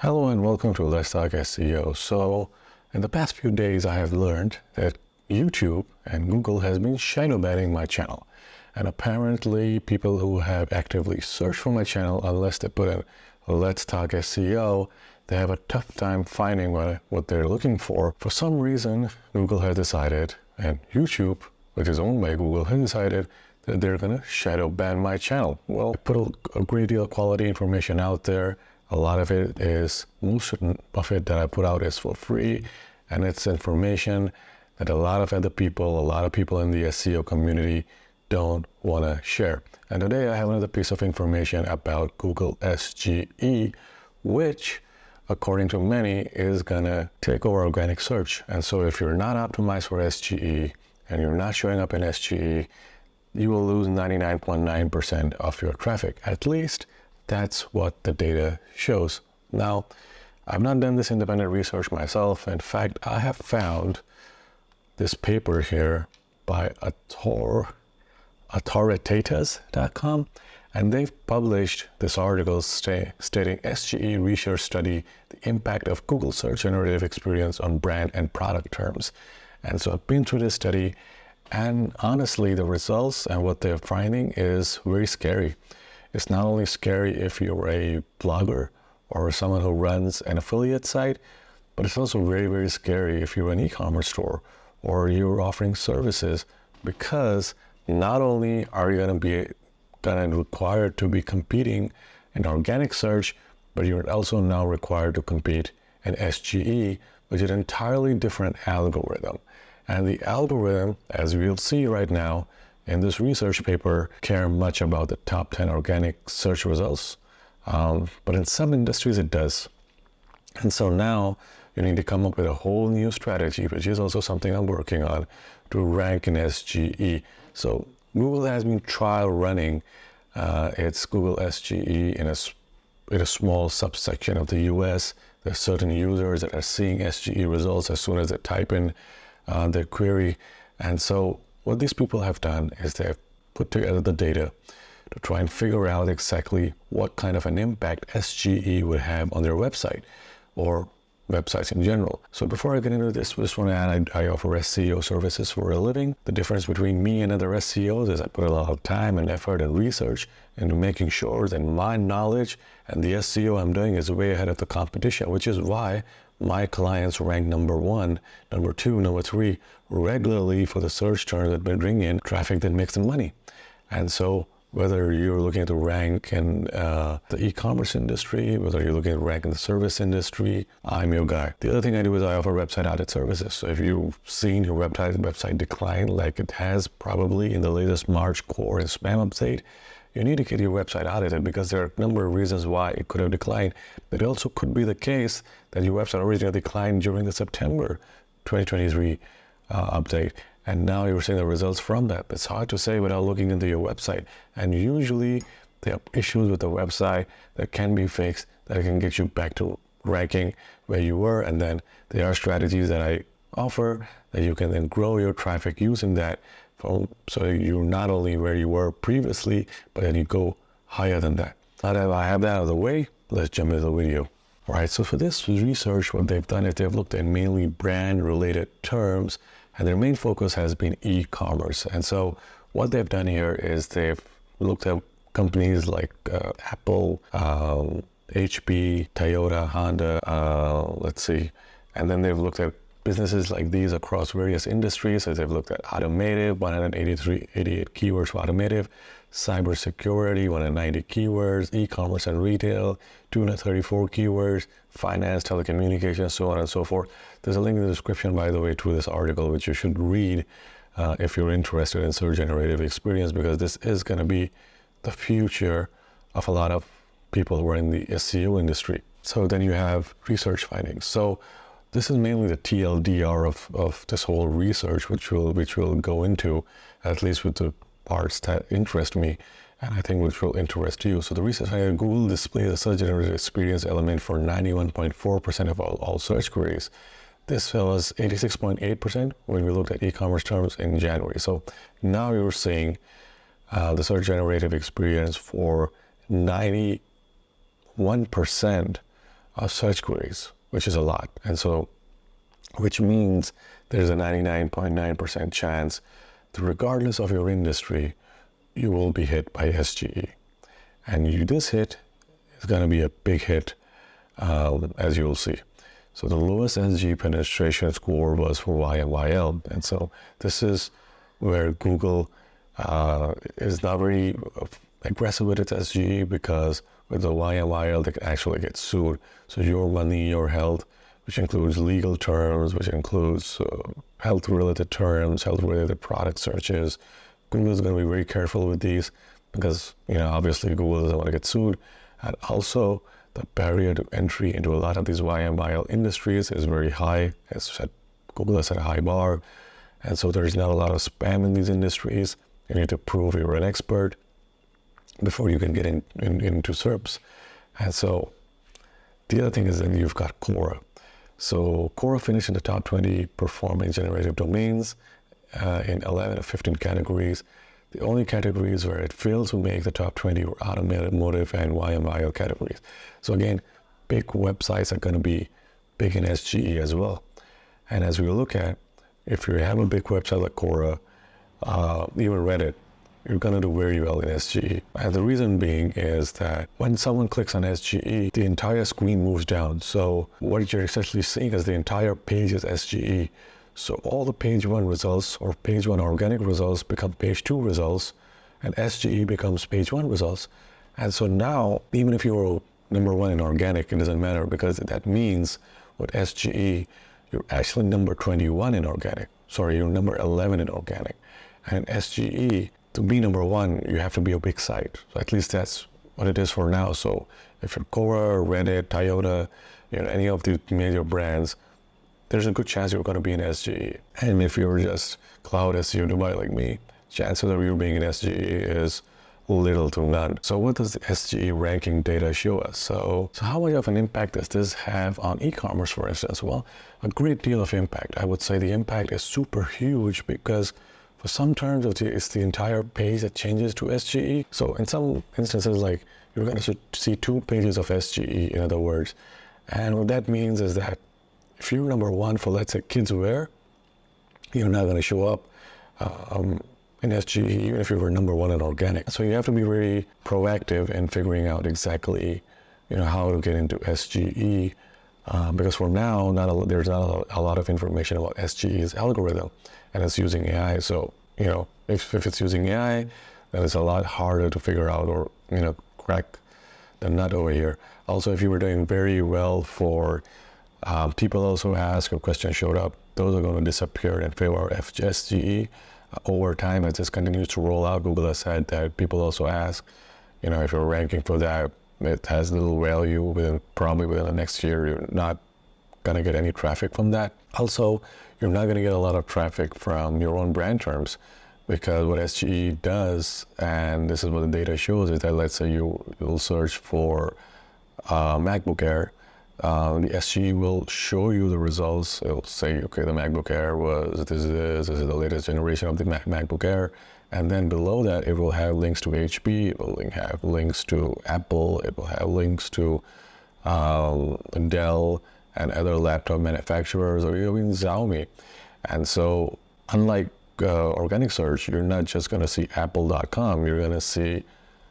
Hello and welcome to Let's Talk SEO. So in the past few days, I have learned that YouTube and Google has been shadow banning my channel. And apparently people who have actively searched for my channel, unless they put in Let's Talk SEO, they have a tough time finding what they're looking for. For some reason, Google has decided, and YouTube, which is owned by Google, has decided that they're going to shadow ban my channel. Well, I put a great deal of quality information out there. A lot of it is, most of it that I put out is for free, and it's information that a lot of people in the SEO community don't want to share. And today I have another piece of information about Google SGE, which, according to many, is gonna take over organic search. And so if you're not optimized for SGE and you're not showing up in SGE, you will lose 99.9% of your traffic. At least that's what the data shows. Now, I've not done this independent research myself. In fact, I have found this paper here by Authoritas.com, and they've published this article stating SGE research study the impact of Google search generative experience on brand and product terms. And so I've been through this study, and honestly, the results and what they're finding is very scary. It's not only scary if you're a blogger or someone who runs an affiliate site, but it's also very, very scary if you're an e-commerce store or you're offering services, because not only are you going to be required to be competing in organic search, but you're also now required to compete in SGE, which is an entirely different algorithm. And the algorithm, as we'll see right now in this research paper, care much about the top 10 organic search results. But in some industries it does. And so now you need to come up with a whole new strategy, which is also something I'm working on, to rank in SGE. So Google has been trial running its Google SGE in a small subsection of the US. There's certain users that are seeing SGE results as soon as they type in their query. And so what these people have done is they've put together the data to try and figure out exactly what kind of an impact SGE would have on their website or websites in general. So before I get into this, I just want to add, I offer SEO services for a living. The difference between me and other SEOs is I put a lot of time and effort and research into making sure that my knowledge and the SEO I'm doing is way ahead of the competition, which is why my clients rank number 1, number 2, number 3 regularly for the search terms that bring in traffic that makes them money. And so whether you're looking to rank in the e-commerce industry, whether you're looking to rank in the service industry, I'm your guy. The other thing I do is I offer website audit services. So if you've seen your website decline, like it has probably in the latest March core and spam update, you need to get your website audited, because there are a number of reasons why it could have declined. But it also could be the case that your website originally declined during the September 2023 update, and now you're seeing the results from that. It's hard to say without looking into your website. And usually there are issues with the website that can be fixed, that can get you back to ranking where you were. And then there are strategies that I offer that you can then grow your traffic using that, so you're not only where you were previously, but then you go higher than that. Now that I have that out of the way, let's jump into the video. All right, so for this research, what they've done is they've looked at mainly brand-related terms, and their main focus has been e-commerce. And so what they've done here is they've looked at companies like Apple, HP, Toyota, Honda, and then they've looked at businesses like these across various industries. So they've looked at automotive, 188 keywords for automotive, cybersecurity, 190 keywords, e-commerce and retail, 234 keywords, finance, telecommunications, so on and so forth. There's a link in the description, by the way, to this article, which you should read if you're interested in search generative experience, because this is going to be the future of a lot of people who are in the SEO industry. So then you have research findings. So this is mainly the TLDR of this whole research, which we'll go into, at least with the parts that interest me, and I think which will interest you. So the research finding, Google displays the search generative experience element for 91.4% of all search queries. This was 86.8% when we looked at e-commerce terms in January. So now you're seeing the search generative experience for 91% search queries, which is a lot. And so, which means there's a 99.9% chance that regardless of your industry, you will be hit by SGE. And this hit is going to be a big hit, as you'll see. So the lowest SGE penetration score was for YMYL. And so this is where Google is not very aggressive with its SGE, because with the YMYL, they can actually get sued. So your money, your health, which includes legal terms, which includes health-related terms, health-related product searches. Google is going to be very careful with these because, obviously Google doesn't want to get sued. And also, the barrier to entry into a lot of these YMYL industries is very high. Google has set a high bar. And so there's not a lot of spam in these industries. You need to prove you're an expert before you can get into SERPs. And so the other thing is then you've got Quora. So Quora finished in the top 20 performing generative domains in 11 of 15 categories. The only categories where it failed to make the top 20 were automotive and YMYL categories. So again, big websites are going to be big in SGE as well. And as we look at, if you have a big website like Quora, even Reddit, you're going to do very well in SGE. And the reason being is that when someone clicks on SGE, the entire screen moves down. So what you're essentially seeing is the entire page is SGE. So all the page 1 results or page 1 organic results become page 2 results, and SGE becomes page 1 results. And so now, even if you're number 1 in organic, it doesn't matter, because that means with SGE, you're actually number 21 in organic. Sorry, you're number 11 in organic. And SGE, to be number 1, you have to be a big site. So at least that's what it is for now. So if you're Quora, Reddit, Toyota, any of the major brands, there's a good chance you're going to be in SGE. And if you're just cloud SEO Dubai like me, chances of you being in SGE is little to none. So what does the SGE ranking data show us? So how much of an impact does this have on e-commerce, for instance? Well, a great deal of impact. I would say the impact is super huge, because for some terms, it's the entire page that changes to SGE. So in some instances, like, you're going to see 2 pages of SGE, in other words. And what that means is that if you're number 1 for, let's say, kids wear, you're not going to show up in SGE, even if you were number 1 in organic. So you have to be very proactive in figuring out exactly, how to get into SGE, because for now, there's not a lot of information about SGE's algorithm, and it's using AI. So, if it's using AI, then it's a lot harder to figure out or, crack the nut over here. Also, if you were doing very well for people also ask, a question showed up, those are going to disappear in favor of SGE. Over time, as this continues to roll out, Google has said that people also ask, if you're ranking for that, it has little value. Probably within the next year, you're not going to get any traffic from that. Also, you're not going to get a lot of traffic from your own brand terms, because what SGE does, and this is what the data shows, is that let's say you'll search for MacBook Air. The SGE will show you the results. It'll say, okay, the MacBook Air this is the latest generation of the MacBook Air. And then below that, it will have links to HP, it will have links to Apple, it will have links to Dell and other laptop manufacturers, or even Xiaomi. And so, unlike organic search, you're not just going to see apple.com, you're going to see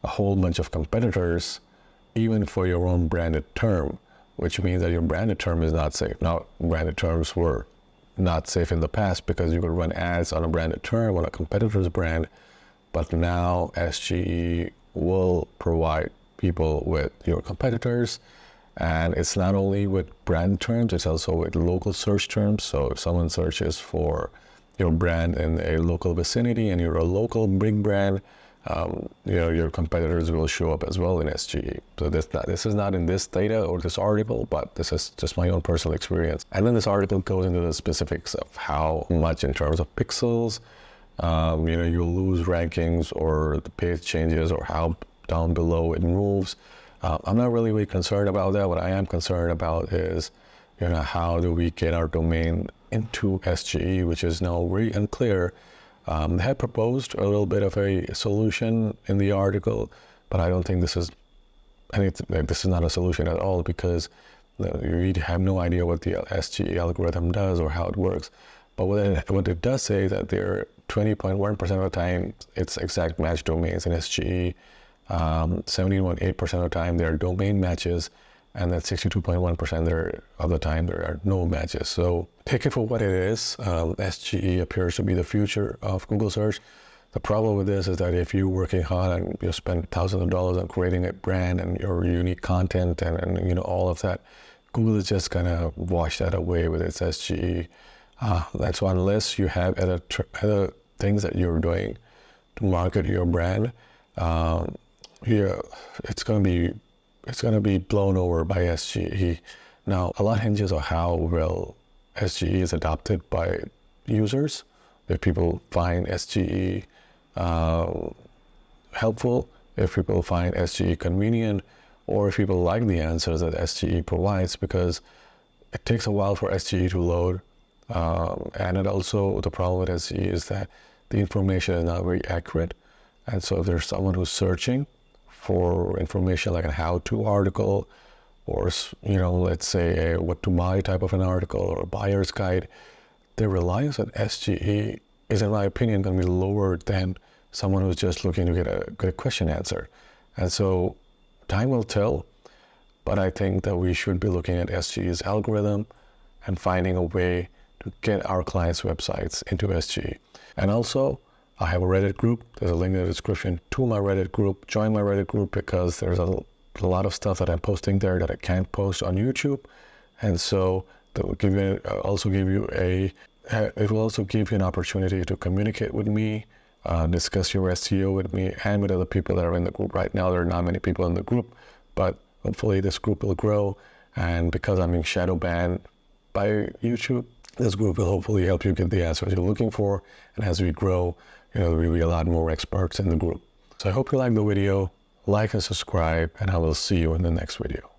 a whole bunch of competitors, even for your own branded term, which means that your branded term is not safe. Now, branded terms were not safe in the past because you could run ads on a branded term on a competitor's brand, but now SGE will provide people with your competitors, and it's not only with brand terms, it's also with local search terms. So if someone searches for your brand in a local vicinity and you're a local big brand, your competitors will show up as well in SGE. So this is not in this data or this article, but this is just my own personal experience. And then this article goes into the specifics of how much in terms of pixels, you'll lose rankings, or the page changes, or how down below it moves. I'm not really concerned about that. What I am concerned about is, how do we get our domain into SGE, which is now very unclear. They had proposed a little bit of a solution in the article, but I don't think this is not a solution at all, because You have no idea what the SGE algorithm does or how it works. But what it does say is that they're 20.1% of the time, it's exact match domains in SGE. 17.8% of the time, there are domain matches, and then 62.1% of the time, there are no matches. So take it for what it is. SGE appears to be the future of Google search. The problem with this is that if you're working hard and you spend thousands of dollars on creating a brand and your unique content and all of that, Google is just gonna wash that away with its SGE. That's why unless you have other things that you're doing to market your brand, it's gonna be blown over by SGE. Now, a lot hinges on how well SGE is adopted by users. If people find SGE helpful, if people find SGE convenient, or if people like the answers that SGE provides, because it takes a while for SGE to load. And it also, the problem with SGE is that the information is not very accurate. And so if there's someone who's searching for information like a how-to article, or let's say a what to buy type of an article or a buyer's guide, their reliance on SGE is, in my opinion, going to be lower than someone who's just looking to get a good question answered. And so time will tell, but I think that we should be looking at SGE's algorithm and finding a way to get our clients' websites into SGE. And also, I have a Reddit group. There's a link in the description to my Reddit group. Join my Reddit group because there's a lot of stuff that I'm posting there that I can't post on YouTube. And so that will it will also give you an opportunity to communicate with me, discuss your SEO with me and with other people that are in the group. Right now, there are not many people in the group, but hopefully this group will grow. And because I'm being shadow banned by YouTube, this group will hopefully help you get the answers you're looking for. And as we grow, there will be a lot more experts in the group. So I hope you like the video, like and subscribe, and I will see you in the next video.